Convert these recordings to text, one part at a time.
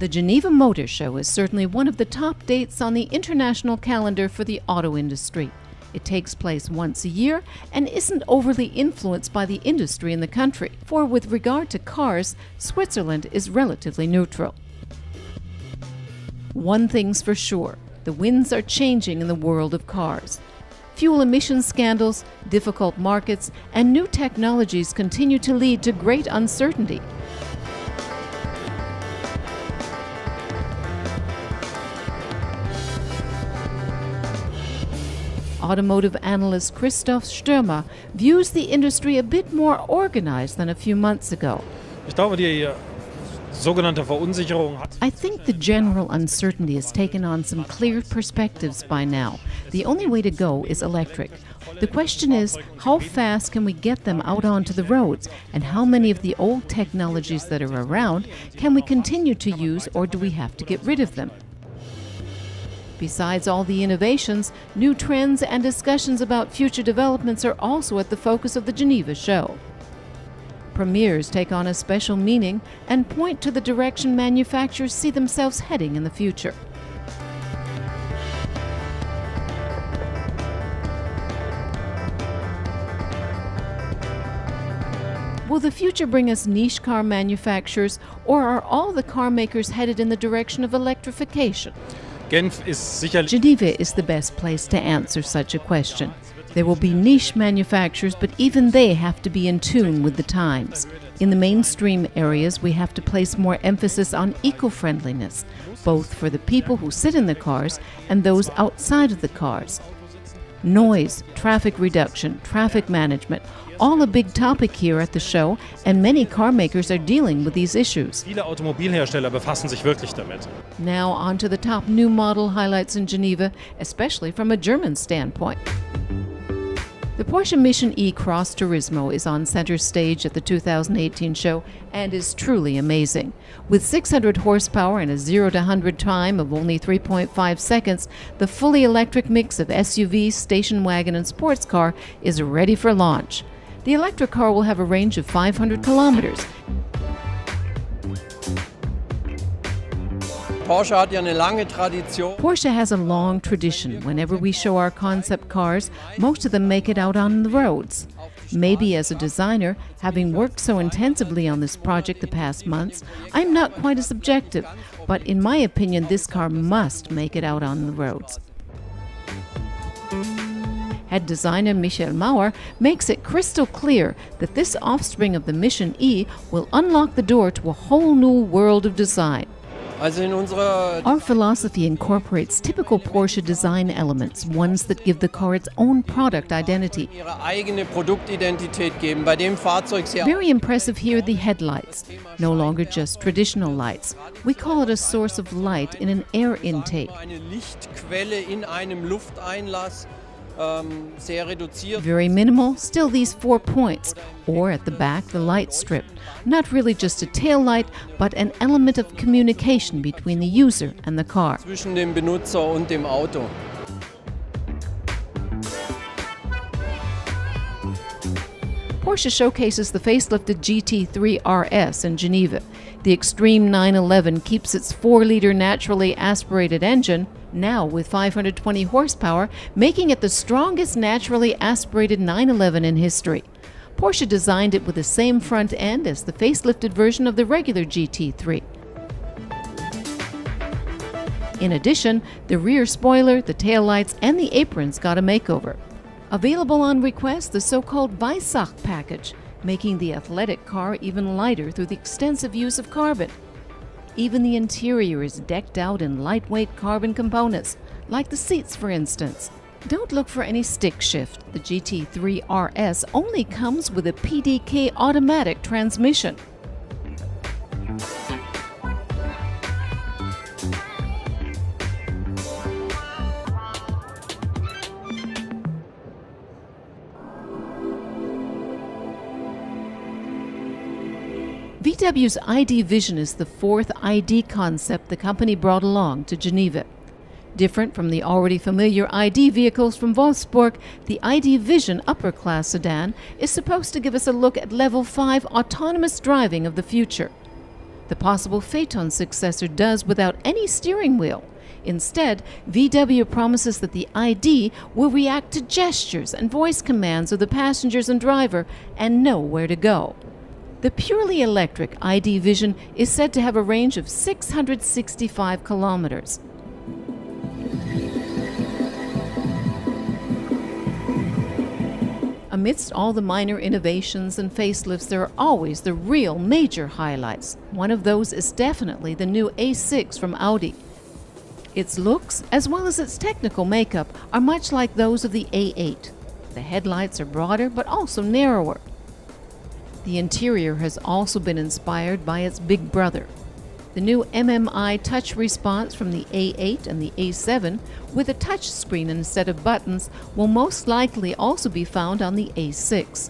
The Geneva Motor Show is certainly one of the top dates on the international calendar for the auto industry. It takes place once a year and isn't overly influenced by the industry in the country, for with regard to cars, Switzerland is relatively neutral. One thing's for sure, the winds are changing in the world of cars. Fuel emission scandals, difficult markets, and new technologies continue to lead to great uncertainty. Automotive analyst Christoph Stürmer views the industry a bit more organized than a few months ago. I think the general uncertainty has taken on some clear perspectives by now. The only way to go is electric. The question is, how fast can we get them out onto the roads, and how many of the old technologies that are around can we continue to use, or do we have to get rid of them? Besides all the innovations, new trends and discussions about future developments are also at the focus of the Geneva show. Premieres take on a special meaning and point to the direction manufacturers see themselves heading in the future. Will the future bring us niche car manufacturers, or are all the car makers headed in the direction of electrification? Geneva is the best place to answer such a question. There will be niche manufacturers, but even they have to be in tune with the times. In the mainstream areas, we have to place more emphasis on eco-friendliness, both for the people who sit in the cars and those outside of the cars. Noise, traffic reduction, traffic management, all a big topic here at the show, and many car makers are dealing with these issues. Now on to the top new model highlights in Geneva, especially from a German standpoint. The Porsche Mission E Cross Turismo is on center stage at the 2018 show and is truly amazing. With 600 horsepower and a 0 to 100 time of only 3.5 seconds, the fully electric mix of SUV, station wagon, and sports car is ready for launch. The electric car will have a range of 500 kilometers. Porsche has a long tradition. Whenever we show our concept cars, most of them make it out on the roads. Maybe as a designer, having worked so intensively on this project the past months, I'm not quite as objective, but in my opinion, this car must make it out on the roads. Head designer Michael Mauer makes it crystal clear that this offspring of the Mission E will unlock the door to a whole new world of design. Our philosophy incorporates typical Porsche design elements, ones that give the car its own product identity. Very impressive here, the headlights. No longer just traditional lights. We call it a source of light in an air intake. Very minimal, still these 4 points, or at the back the light strip. Not really just a tail light, but an element of communication between the user and the car. Porsche showcases the facelifted GT3 RS in Geneva. The Extreme 911 keeps its 4-liter naturally aspirated engine, now with 520 horsepower, making it the strongest naturally aspirated 911 in history. Porsche designed it with the same front end as the facelifted version of the regular GT3. In addition, the rear spoiler, the taillights, and the aprons got a makeover. Available on request, the so-called Weissach package, making the athletic car even lighter through the extensive use of carbon. Even the interior is decked out in lightweight carbon components, like the seats for instance. Don't look for any stick shift. The GT3 RS only comes with a PDK automatic transmission. VW's ID Vision is the fourth ID concept the company brought along to Geneva. Different from the already familiar ID vehicles from Wolfsburg, the ID Vision upper-class sedan is supposed to give us a look at Level 5 autonomous driving of the future. The The possible Phaeton successor does without any steering wheel. Instead, VW promises that the ID will react to gestures and voice commands of the passengers and driver and know where to go. The purely electric ID Vision is said to have a range of 665 kilometers. Amidst all the minor innovations and facelifts, there are always the real major highlights. One of those is definitely the new A6 from Audi. Its looks, as well as its technical makeup, are much like those of the A8. The headlights are broader but also narrower. The interior has also been inspired by its big brother. The new MMI touch response from the A8 and the A7, with a touch screen instead of buttons, will most likely also be found on the A6.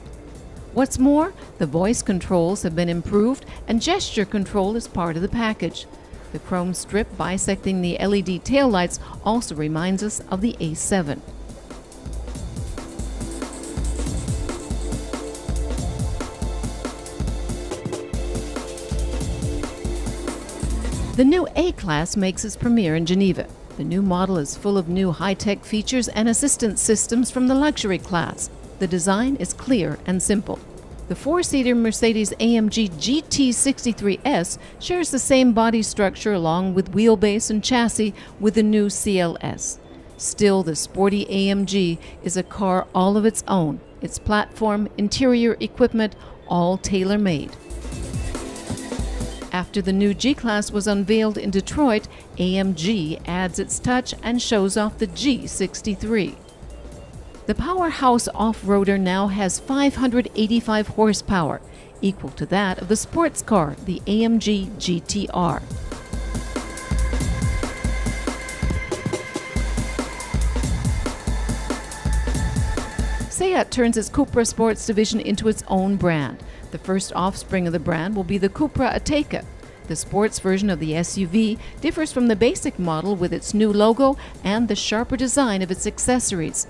What's more, the voice controls have been improved and gesture control is part of the package. The chrome strip bisecting the LED taillights also reminds us of the A7. The new A-Class makes its premiere in Geneva. The new model is full of new high-tech features and assistance systems from the luxury class. The design is clear and simple. The four-seater Mercedes-AMG GT63S shares the same body structure along with wheelbase and chassis with the new CLS. Still, the sporty AMG is a car all of its own. Its platform, interior equipment, all tailor-made. After the new G-Class was unveiled in Detroit, AMG adds its touch and shows off the G63. The powerhouse off-roader now has 585 horsepower, equal to that of the sports car, the AMG GTR. Seat turns its Cupra Sports division into its own brand. The first offspring of the brand will be the Cupra Ateca. The sports version of the SUV differs from the basic model with its new logo and the sharper design of its accessories.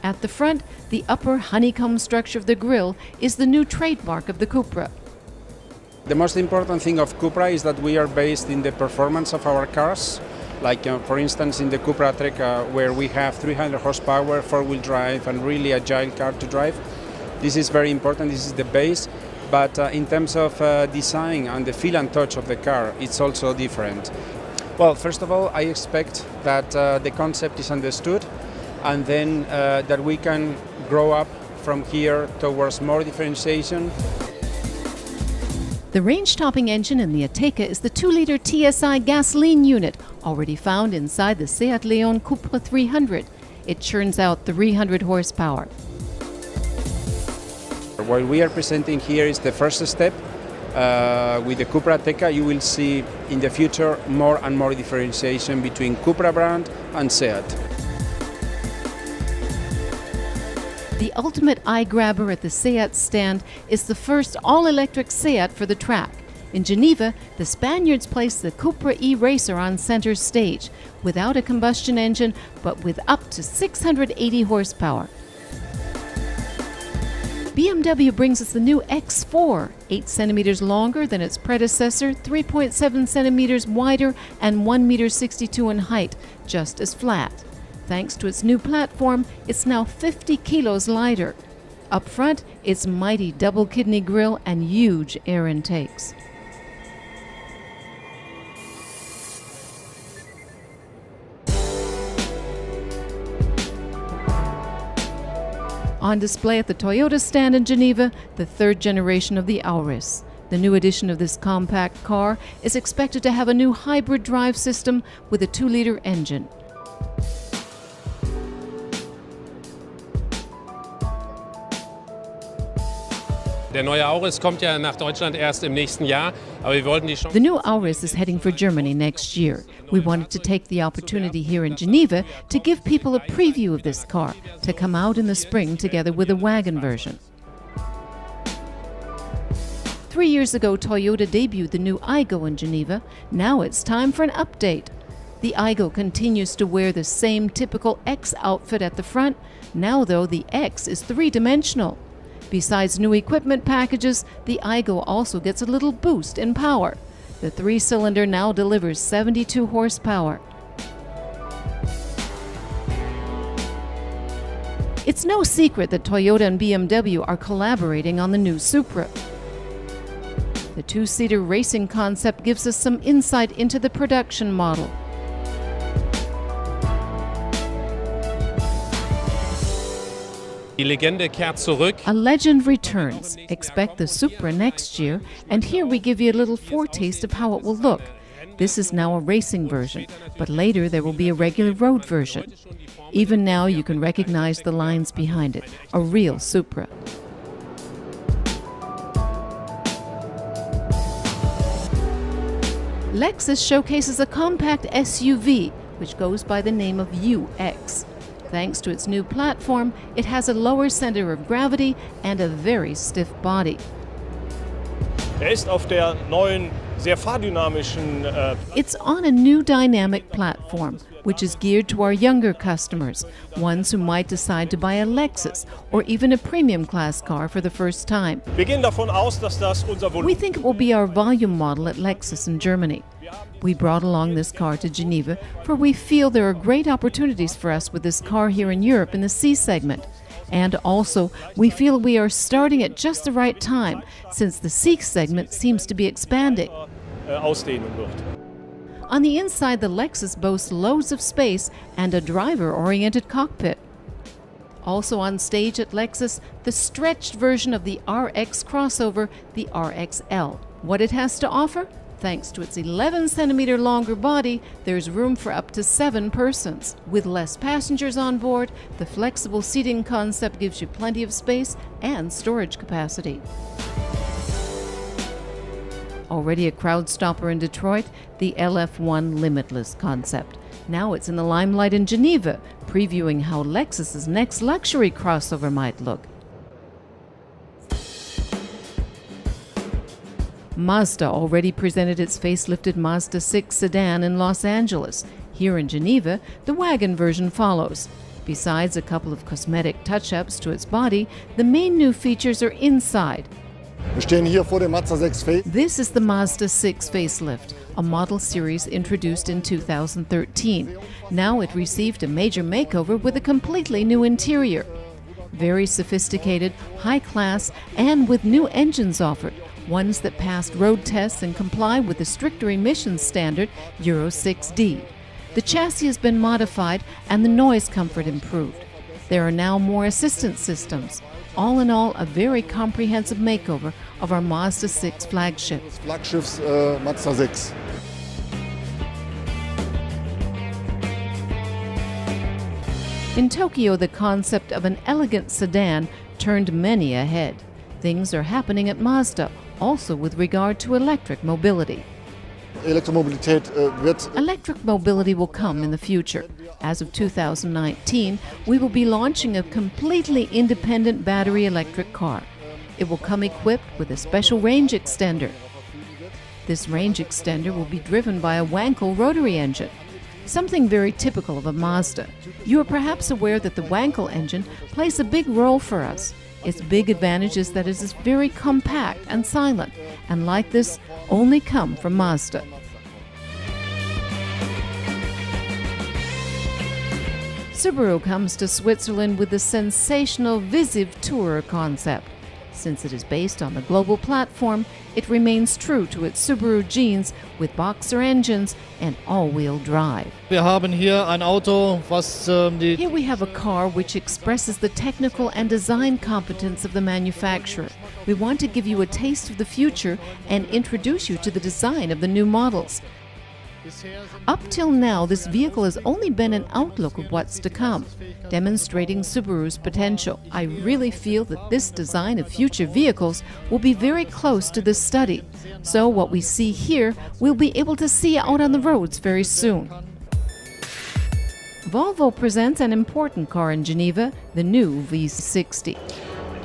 At the front, the upper honeycomb structure of the grille is the new trademark of the Cupra. The most important thing of Cupra is that we are based in the performance of our cars. Like for instance in the Cupra Ateca, where we have 300 horsepower, four-wheel drive and really agile car to drive. This is very important, this is the base, but in terms of design and the feel and touch of the car, it's also different. Well, first of all, I expect that the concept is understood and then that we can grow up from here towards more differentiation. The range-topping engine in the Ateca is the 2-liter TSI gasoline unit, already found inside the Seat Leon Cupra 300. It churns out 300 horsepower. What we are presenting here is the first step. With the Cupra Ateca, you will see in the future more and more differentiation between Cupra brand and Seat. The ultimate eye-grabber at the Seat stand is the first all-electric Seat for the track. In Geneva, the Spaniards placed the Cupra E-Racer on center stage, without a combustion engine, but with up to 680 horsepower. BMW brings us the new X4, 8 centimeters longer than its predecessor, 3.7 centimeters wider, and 1.62 meters in height, just as flat. Thanks to its new platform, it's now 50 kilos lighter. Up front, its mighty double-kidney grille and huge air intakes. On display at the Toyota stand in Geneva, the third generation of the Auris. The new edition of this compact car is expected to have a new hybrid drive system with a 2-liter engine. Der neue Auris kommt ja nach Deutschland erst im nächsten Jahr, aber wir wollten die Chance. The new Auris is heading for Germany next year. We wanted to take the opportunity here in Geneva to give people a preview of this car, to come out in the spring together with a wagon version. 3 years ago, Toyota debuted the new Aygo in Geneva. Now it's time for an update. The Aygo continues to wear the same typical X outfit at the front. Now, though, the X is three-dimensional. Besides new equipment packages, the iGo also gets a little boost in power. The 3-cylinder now delivers 72 horsepower. It's no secret that Toyota and BMW are collaborating on the new Supra. The 2-seater racing concept gives us some insight into the production model. Die Legende kehrt zurück. A legend returns. Expect the Supra next year, and here we give you a little foretaste of how it will look. This is now a racing version, but later there will be a regular road version. Even now you can recognize the lines behind it, a real Supra. Lexus showcases a compact SUV, which goes by the name of UX. Thanks to its new platform, it has a lower center of gravity and a very stiff body. Ist auf der neuen, sehr fahrdynamischen It's on a new dynamic platform, which is geared to our younger customers, ones who might decide to buy a Lexus or even a premium class car for the first time. Wir gehen davon aus, dass das unser Volumen. We think it will be our volume model at Lexus in Germany. We brought along this car to Geneva, for we feel there are great opportunities for us with this car here in Europe in the C segment. And also, we feel we are starting at just the right time, since the C segment seems to be expanding. Ausdehnen wird. On the inside, the Lexus boasts loads of space and a driver-oriented cockpit. Also on stage at Lexus, the stretched version of the RX crossover, the RXL. What it has to offer? Thanks to its 11-centimeter longer body, there's room for up to 7 persons. With less passengers on board, the flexible seating concept gives you plenty of space and storage capacity. Already a crowd stopper in Detroit, the LF1 Limitless concept. Now it's in the limelight in Geneva, previewing how Lexus's next luxury crossover might look. Mazda already presented its facelifted Mazda 6 sedan in Los Angeles. Here in Geneva, the wagon version follows. Besides a couple of cosmetic touch-ups to its body, the main new features are inside. Wir stehen hier vor dem Mazda 6 Face. This is the Mazda 6 facelift, a model series introduced in 2013. Now it received a major makeover with a completely new interior. Very sophisticated, high class, and with new engines offered, ones that passed road tests and comply with the stricter emissions standard Euro 6D. The chassis has been modified and the noise comfort improved. There are now more assistance systems. All in all, a very comprehensive makeover of our Mazda 6 flagship. Flaggschiffs Mazda 6. In Tokyo, the concept of an elegant sedan turned many ahead. Things are happening at Mazda, also with regard to electric mobility. Elektromobilität wird. Electric mobility will come in the future. As of 2019, we will be launching a completely independent battery electric car. It will come equipped with a special range extender. This range extender will be driven by a Wankel rotary engine, something very typical of a Mazda. You are perhaps aware that the Wankel engine plays a big role for us. Its big advantage is that it is very compact and silent, and like this, only come from Mazda. Subaru comes to Switzerland with the sensational Visiv Tourer concept. Since it is based on the global platform, it remains true to its Subaru genes with boxer engines and all-wheel drive. Wir haben hier ein Auto, was die Here we have a car which expresses the technical and design competence of the manufacturer. We want to give you a taste of the future and introduce you to the design of the new models. Up till now, this vehicle has only been an outlook of what's to come, demonstrating Subaru's potential. I really feel that this design of future vehicles will be very close to this study. So what we see here, we'll be able to see out on the roads very soon. Volvo presents an important car in Geneva, the new V60.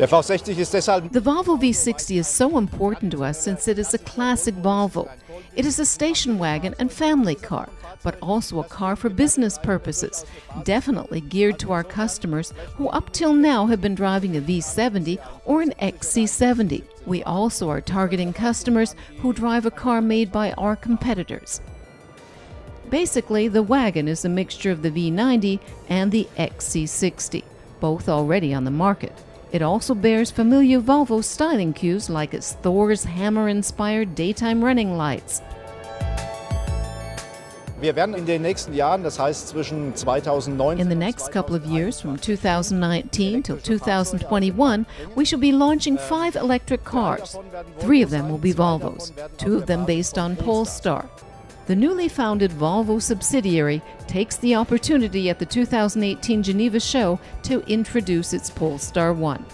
Der V60 ist deshalb The Volvo V60 is so important to us since it is a classic Volvo. It is a station wagon and family car, but also a car for business purposes, definitely geared to our customers who up till now have been driving a V70 or an XC70. We also are targeting customers who drive a car made by our competitors. Basically, the wagon is a mixture of the V90 and the XC60, both already on the market. It also bears familiar Volvo styling cues like its Thor's hammer-inspired daytime running lights. Wir werden in den nächsten Jahren, das heißt zwischen 2009 In the next couple of years, from 2019 till 2021, we shall be launching 5 electric cars. 3 of them will be Volvos, 2 of them based on Polestar. The newly founded Volvo subsidiary takes the opportunity at the 2018 Geneva show to introduce its Polestar 1.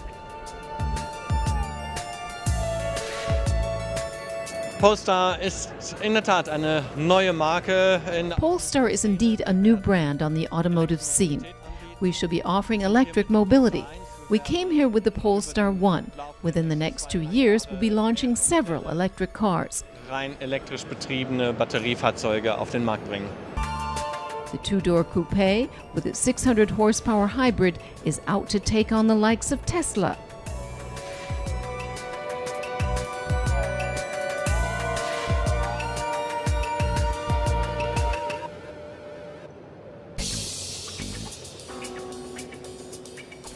Polestar ist in der Tat eine neue Marke. Polestar is indeed a new brand on the automotive scene. We shall be offering electric mobility. We came here with the Polestar 1. Within the next 2 years, we'll be launching several electric cars. Rein elektrisch betriebene Batteriefahrzeuge auf den Markt bringen. The 2-door coupe, with its 600 horsepower hybrid, is out to take on the likes of Tesla.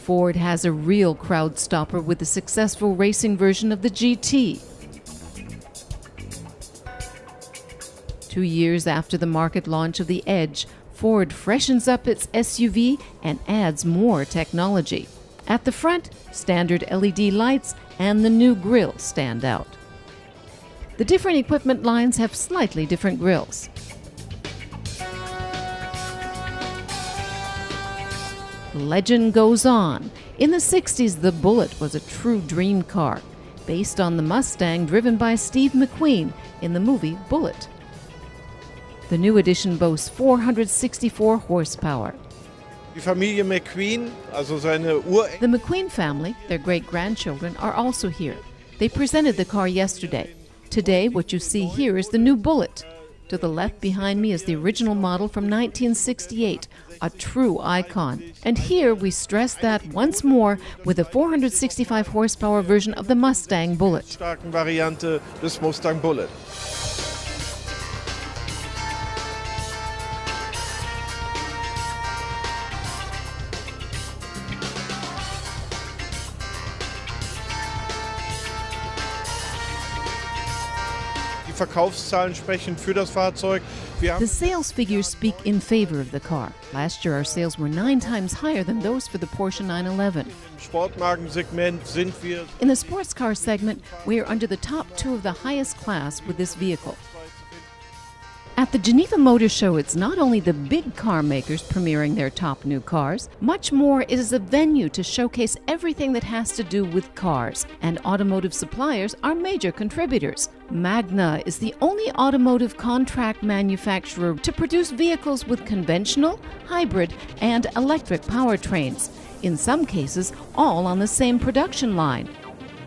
Ford has a real crowd stopper with the successful racing version of the GT. 2 years after the market launch of the Edge, Ford freshens up its SUV and adds more technology. At the front, standard LED lights and the new grille stand out. The different equipment lines have slightly different grilles. Legend goes on. In the 60s, the Bullitt was a true dream car, based on the Mustang driven by Steve McQueen in the movie Bullitt. The new edition boasts 464 horsepower. Die Familie McQueen, also seine The McQueen family, their great-grandchildren, are also here. They presented the car yesterday. Today, what you see here is the new Bullitt. To the left behind me is the original model from 1968, a true icon. And here we stress that once more with a 465 horsepower version of the Mustang Bullitt. starken Variante des Mustang Bullitt. Die Verkaufszahlen sprechen für das Fahrzeug. The sales figures speak in favor of the car. Last year our sales were 9 times higher than those for the Porsche 911. Im Sportmarkensegment sind wir In the sports car segment, we are under the top 2 of the highest class with this vehicle. At the Geneva Motor Show, it's not only the big car makers premiering their top new cars. Much more, it is a venue to showcase everything that has to do with cars, and automotive suppliers are major contributors. Magna is the only automotive contract manufacturer to produce vehicles with conventional, hybrid, and electric powertrains. In some cases, all on the same production line.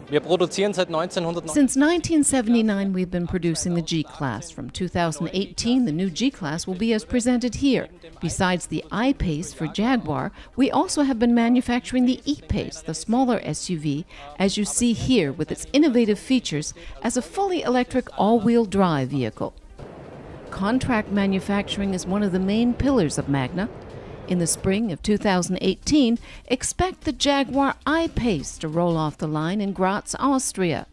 Wir produzieren seit 1990. Since 1979, we've been producing the G-Class. From 2018, the new G-Class will be as presented here. Besides the I-Pace for Jaguar, we also have been manufacturing the E-Pace, the smaller SUV, as you see here with its innovative features as a fully electric all-wheel drive vehicle. Contract manufacturing is one of the main pillars of Magna. In the spring of 2018, expect the Jaguar I-Pace to roll off the line in Graz, Austria.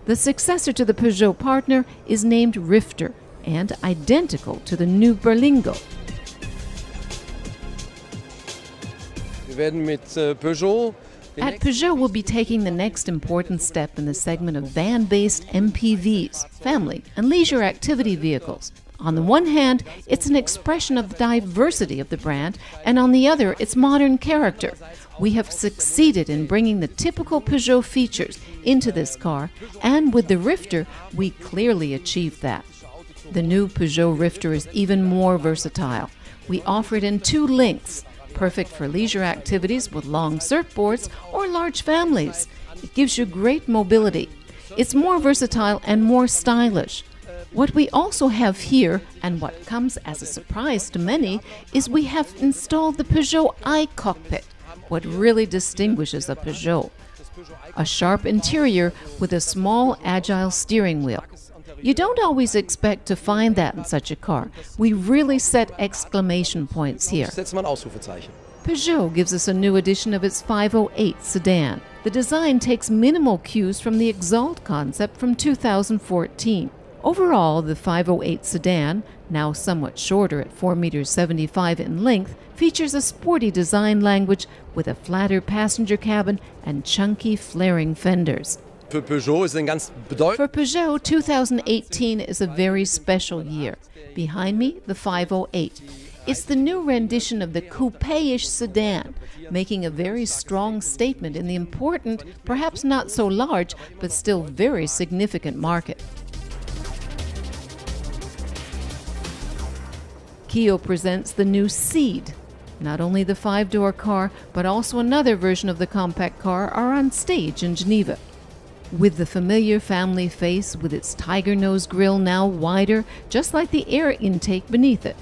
The successor to the Peugeot partner is named Rifter and identical to the new Berlingo. Wir werden mit Peugeot At Peugeot, we'll be taking the next important step in the segment of van-based MPVs, family and leisure activity vehicles. On the one hand, it's an expression of the diversity of the brand, and on the other, its modern character. We have succeeded in bringing the typical Peugeot features into this car, and with the Rifter, we clearly achieved that. The new Peugeot Rifter is even more versatile. We offer it in 2 lengths, perfect for leisure activities with long surfboards or large families. It gives you great mobility. It's more versatile and more stylish. What we also have here, and what comes as a surprise to many, is we have installed the Peugeot iCockpit, what really distinguishes a Peugeot. A sharp interior with a small, agile steering wheel. You don't always expect to find that in such a car. We really set exclamation points here. Peugeot gives us a new edition of its 508 sedan. The design takes minimal cues from the Exalt concept from 2014. Overall, the 508 sedan, now somewhat shorter at 4.75 meters in length, features a sporty design language with a flatter passenger cabin and chunky flaring fenders. For Peugeot, 2018 is a very special year. Behind me, the 508. It's the new rendition of the coupe-ish sedan, making a very strong statement in the important, perhaps not so large, but still very significant market. Kia presents the new Ceed. Not only the 5-door car, but also another version of the compact car are on stage in Geneva. With the familiar family face with its tiger nose grille now wider, just like the air intake beneath it.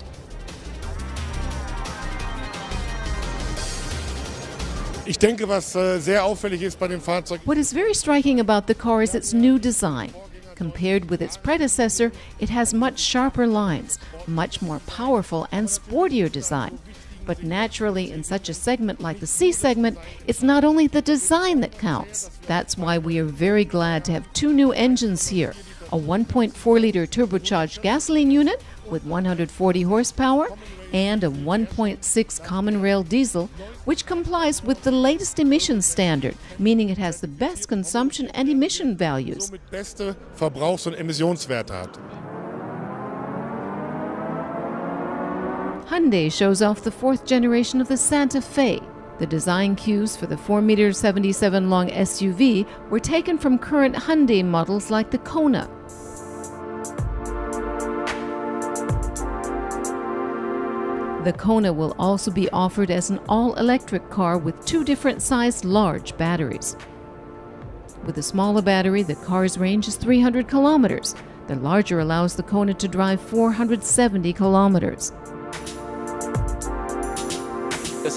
What is very striking about the car is its new design. Compared with its predecessor, it has much sharper lines, much more powerful and sportier design. But naturally, in such a segment like the C segment, it's not only the design that counts. That's why we are very glad to have two new engines here. A 1.4-liter turbocharged gasoline unit with 140 horsepower and a 1.6 common rail diesel, which complies with the latest emission standard, meaning it has the best consumption and emission values. Hyundai shows off the fourth generation of the Santa Fe. The design cues for the 4.77 meters long SUV were taken from current Hyundai models like the Kona. The Kona will also be offered as an all-electric car with two different sized large batteries. With the smaller battery, the car's range is 300 kilometers. The larger allows the Kona to drive 470 kilometers. The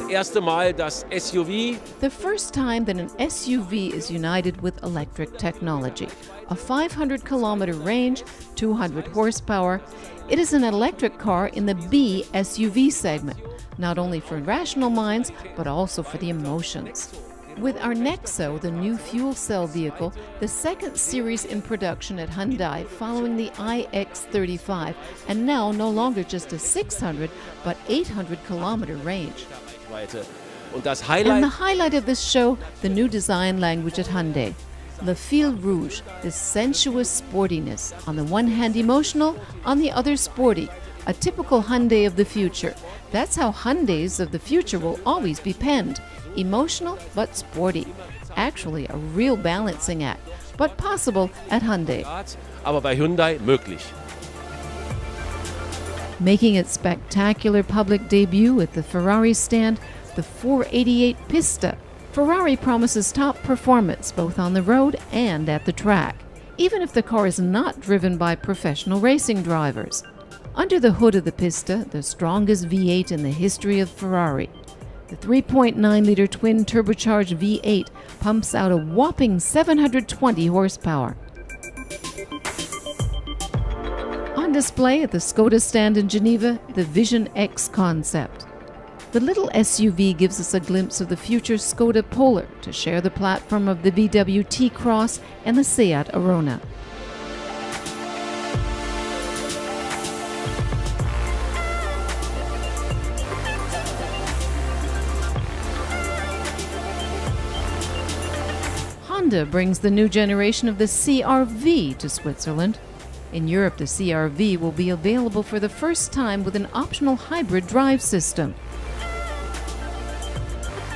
first time that an SUV is united with electric technology. A 500-kilometer range, 200 horsepower. It is an electric car in the B SUV segment, not only for rational minds, but also for the emotions. With our Nexo, the new fuel cell vehicle, the second series in production at Hyundai following the iX35, and now no longer just a 600, but 800-kilometer range. And the highlight of this show, the new design language at Hyundai. Le Fil Rouge, this sensuous sportiness, on the one hand emotional, on the other sporty, a typical Hyundai of the future. That's how Hyundais of the future will always be penned, emotional but sporty. Actually a real balancing act, but possible at Hyundai. Aber bei Hyundai möglich. Making its spectacular public debut at the Ferrari stand, the 488 Pista. Ferrari promises top performance both on the road and at the track, even if the car is not driven by professional racing drivers. Under the hood of the Pista, the strongest V8 in the history of Ferrari. The 3.9-liter twin turbocharged V8 pumps out a whopping 720 horsepower. On display at the Skoda stand in Geneva, the Vision X concept. The little SUV gives us a glimpse of the future Skoda Polar to share the platform of the VW T-Cross and the Seat Arona. Honda brings the new generation of the CR-V to Switzerland. In Europe, the CR-V will be available for the first time with an optional hybrid drive system.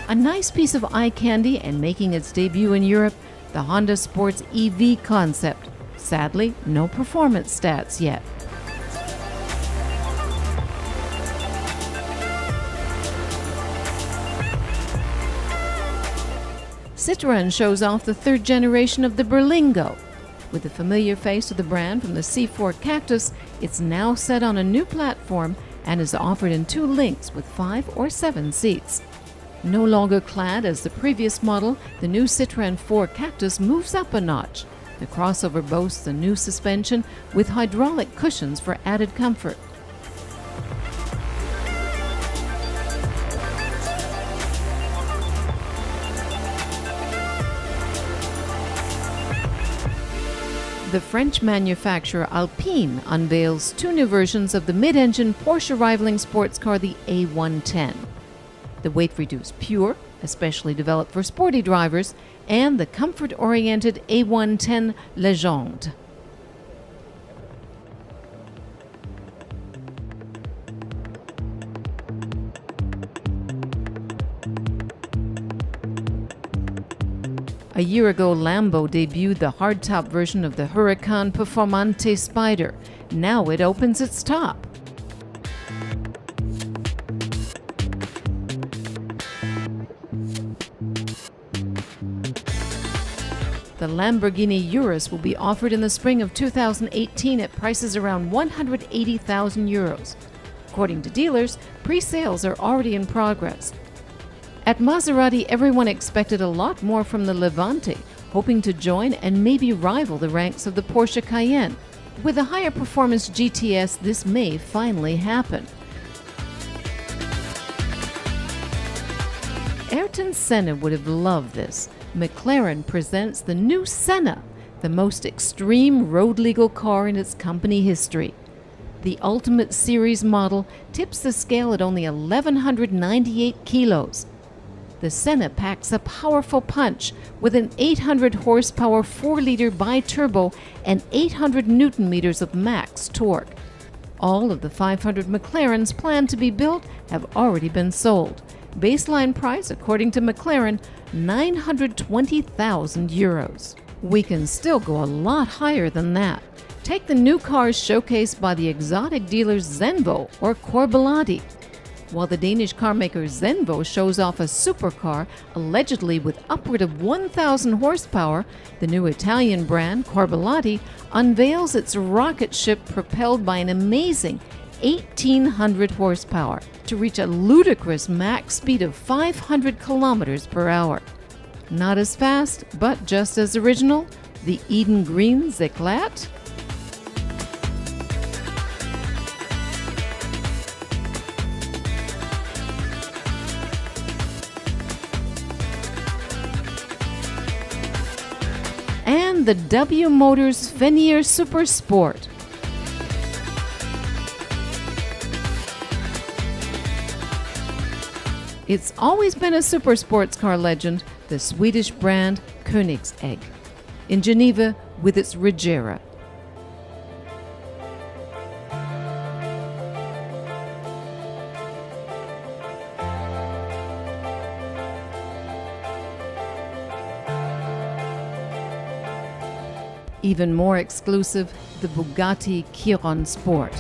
A nice piece of eye candy and making its debut in Europe, the Honda Sports EV concept. Sadly, no performance stats yet. Citroën shows off the third generation of the Berlingo. With the familiar face of the brand from the C4 Cactus, it's now set on a new platform and is offered in 2 links with 5 or 7 seats. No longer clad as the previous model, the new Citroën 4 Cactus moves up a notch. The crossover boasts a new suspension with hydraulic cushions for added comfort. The French manufacturer Alpine unveils 2 new versions of the mid-engine Porsche rivaling sports car, the A110. The weight-reduced Pure, especially developed for sporty drivers, and the comfort-oriented A110 Legende. A year ago, Lambo debuted the hardtop version of the Huracan Performante Spider. Now it opens its top. The Lamborghini Urus will be offered in the spring of 2018 at prices around 180,000 euros. According to dealers, pre-sales are already in progress. At Maserati, everyone expected a lot more from the Levante, hoping to join and maybe rival the ranks of the Porsche Cayenne. With a higher performance GTS, this may finally happen. Ayrton Senna would have loved this. McLaren presents the new Senna, the most extreme road-legal car in its company history. The Ultimate Series model tips the scale at only 1,198 kilos. The Senna packs a powerful punch with an 800 horsepower 4-liter bi-turbo and 800 Newton-meters of max torque. All of the 500 McLarens planned to be built have already been sold. Baseline price, according to McLaren, 920,000 euros. We can still go a lot higher than that. Take the new cars showcased by the exotic dealers Zenvo or Corbellati. While the Danish carmaker Zenvo shows off a supercar allegedly with upward of 1,000 horsepower, the new Italian brand, Corbellati, unveils its rocket ship propelled by an amazing 1,800 horsepower to reach a ludicrous max speed of 500 kilometers per hour. Not as fast, but just as original, the Eden Green Zeclat. And the W Motors Fenir Super Sport. It's always been a super sports car legend, the Swedish brand Koenigsegg. In Geneva with its Regera. Even more exclusive, the Bugatti Chiron Sport.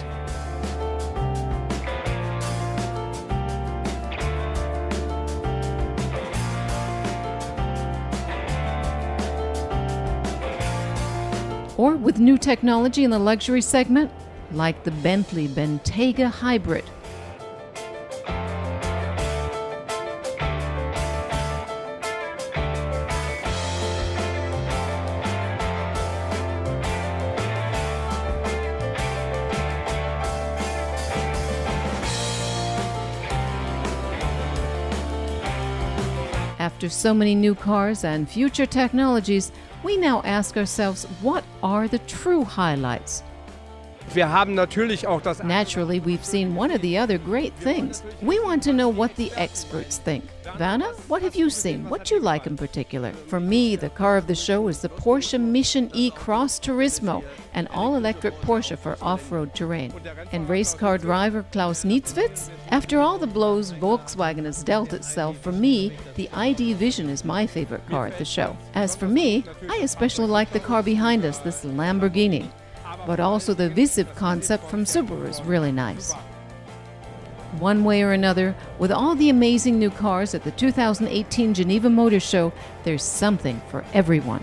Or with new technology in the luxury segment, like the Bentley Bentayga Hybrid. After so many new cars and future technologies, we now ask ourselves, what are the true highlights? Naturally, we've seen one or the other great things. We want to know what the experts think. Vanna, what have you seen? What do you like in particular? For me, the car of the show is the Porsche Mission E Cross Turismo, an all-electric Porsche for off-road terrain. And race car driver Klaus Niedzwitz? After all the blows Volkswagen has dealt itself, for me, the ID Vision is my favorite car at the show. As for me, I especially like the car behind us, this Lamborghini. But also the Visiv concept from Subaru is really nice. One way or another, with all the amazing new cars at the 2018 Geneva Motor Show, there's something for everyone.